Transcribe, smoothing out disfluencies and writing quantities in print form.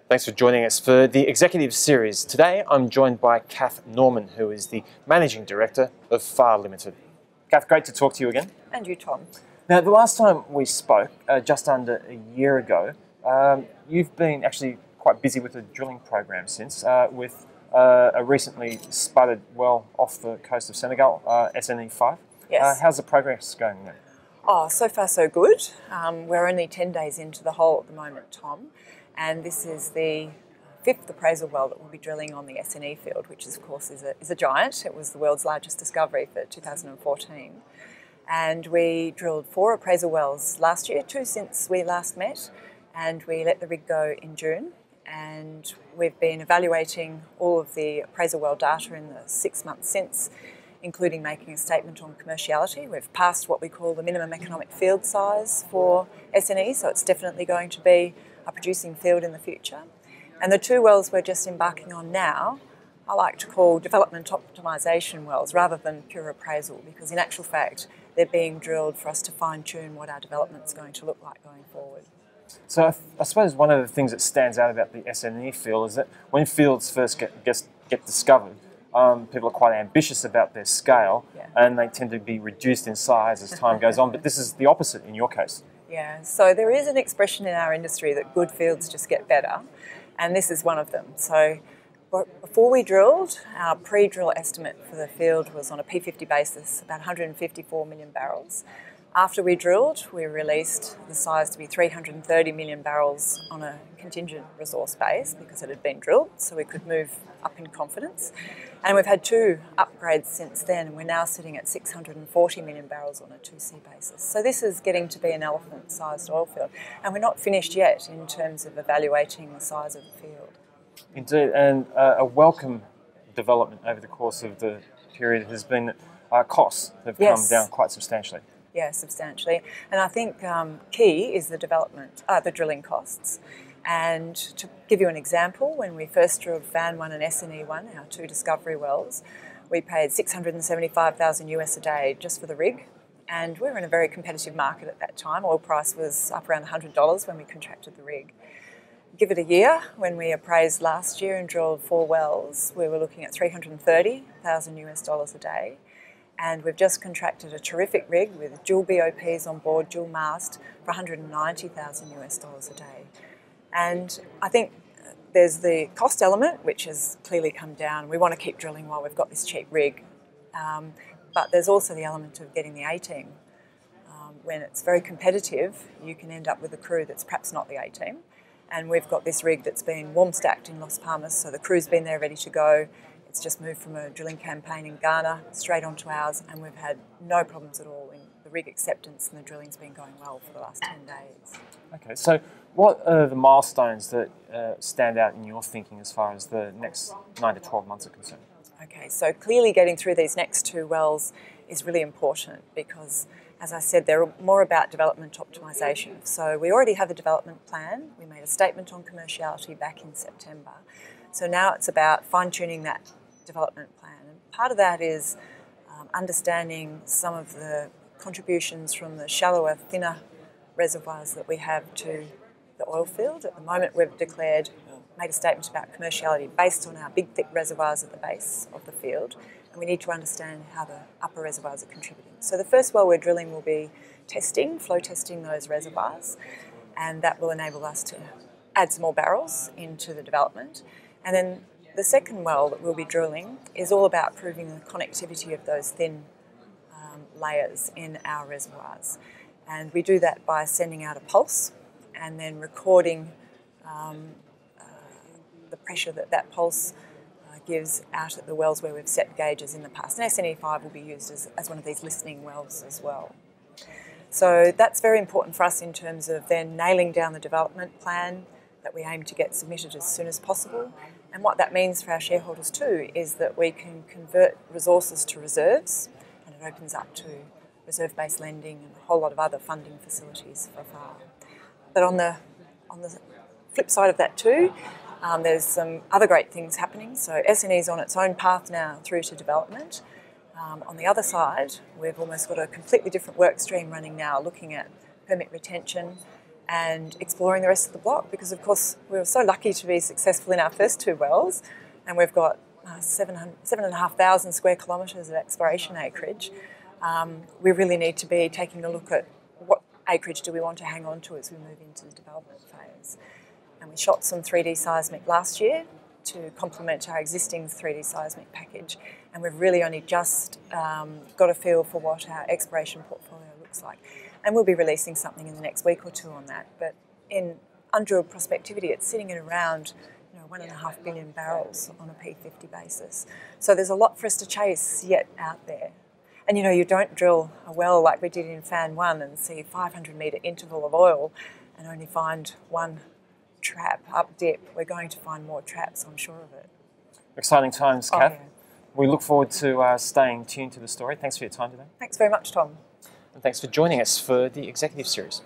Thanks for joining us for the Executive Series. Today I'm joined by Cath Norman, who is the Managing Director of FAR Ltd. Cath, great to talk to you again. And you, Tom. Now, the last time we spoke, just under a year ago, you've been actually quite busy with the drilling program since, with a recently spudded well off the coast of Senegal, SNE Field. Yes. How's the progress going there? Oh, so far so good. We're only 10 days into the hole at the moment, Tom, and this is the 5th appraisal well that we'll be drilling on the SNE Field, which of course is a giant. It was the world's largest discovery for 2014. And we drilled 4 appraisal wells last year, 2 since we last met, and we let the rig go in June. And we've been evaluating all of the appraisal well data in the 6 months since, including making a statement on commerciality. We've passed what we call the minimum economic field size for SNE, so it's definitely going to be a producing field in the future. And the 2 wells we're just embarking on now, I like to call development optimisation wells rather than pure appraisal, because in actual fact they're being drilled for us to fine-tune what our development's going to look like going forward. So I suppose one of the things that stands out about the SNE field is that when fields first get discovered, people are quite ambitious about their scale, and they tend to be reduced in size as time goes on, but this is the opposite in your case. Yeah, so there is an expression in our industry that good fields just get better, and this is one of them. So before we drilled, our pre-drill estimate for the field was on a P50 basis, about 154 million barrels. After we drilled, we released the size to be 330 million barrels on a contingent resource base because it had been drilled, so we could move up in confidence. And we've had 2 upgrades since then, and we're now sitting at 640 million barrels on a 2C basis. So this is getting to be an elephant-sized oil field. And we're not finished yet in terms of evaluating the size of the field. Indeed, and a welcome development over the course of the period has been that costs have come down quite substantially. Yeah, substantially. And I think key is the drilling costs. And to give you an example, when we first drilled FAN1 and SNE1, our 2 discovery wells, we paid $675,000 US a day just for the rig. And we were in a very competitive market at that time. Oil price was up around $100 when we contracted the rig. Give it a year, when we appraised last year and drilled 4 wells, we were looking at $330,000 US a day. And we've just contracted a terrific rig with dual BOPs on board, dual mast, for $190,000 US a day. And I think there's the cost element, which has clearly come down. We want to keep drilling while we've got this cheap rig. But there's also the element of getting the A-team. When it's very competitive, you can end up with a crew that's perhaps not the A-team. And we've got this rig that's been warm stacked in Las Palmas, so the crew's been there ready to go. It's just moved from a drilling campaign in Ghana straight onto ours, and we've had no problems at all in the rig acceptance, and the drilling's been going well for the last 10 days. Okay, so what are the milestones that stand out in your thinking as far as the next 9 to 12 months are concerned? Okay, so clearly getting through these next 2 wells is really important because, as I said, they're more about development optimisation. So we already have a development plan. We made a statement on commerciality back in September. So now it's about fine-tuning that development plan. And part of that is understanding some of the contributions from the shallower, thinner reservoirs that we have to the oil field. At the moment we've made a statement about commerciality based on our big thick reservoirs at the base of the field, and we need to understand how the upper reservoirs are contributing. So the first well we're drilling will be flow testing those reservoirs, and that will enable us to add some more barrels into the development. And then the second well that we'll be drilling is all about proving the connectivity of those thin layers in our reservoirs. And we do that by sending out a pulse and then recording the pressure that that pulse gives out at the wells where we've set gauges in the past. And SNE5 will be used as one of these listening wells as well. So that's very important for us in terms of then nailing down the development plan that we aim to get submitted as soon as possible. And what that means for our shareholders too is that we can convert resources to reserves, and it opens up to reserve-based lending and a whole lot of other funding facilities for FAR. But on the flip side of that too, there's some other great things happening. So SNE is on its own path now through to development. On the other side, we've almost got a completely different work stream running now, looking at permit retention and exploring the rest of the block, because of course we were so lucky to be successful in our first 2 wells, and we've got 7,500 square kilometres of exploration acreage. We really need to be taking a look at what acreage do we want to hang on to as we move into the development phase. And we shot some 3D seismic last year to complement our existing 3D seismic package, and we've really only just got a feel for what our exploration portfolio looks like. And we'll be releasing something in the next week or 2 on that. But in undrilled prospectivity, it's sitting at around 1.5 billion barrels on a P50 basis. So there's a lot for us to chase yet out there. And you don't drill a well like we did in FAN 1 and see a 500 metre interval of oil and only find 1 trap up dip. We're going to find more traps, I'm sure of it. Exciting times, Cath. Yeah. We look forward to staying tuned to the story. Thanks for your time today. Thanks very much, Tom. And thanks for joining us for the Executive Series.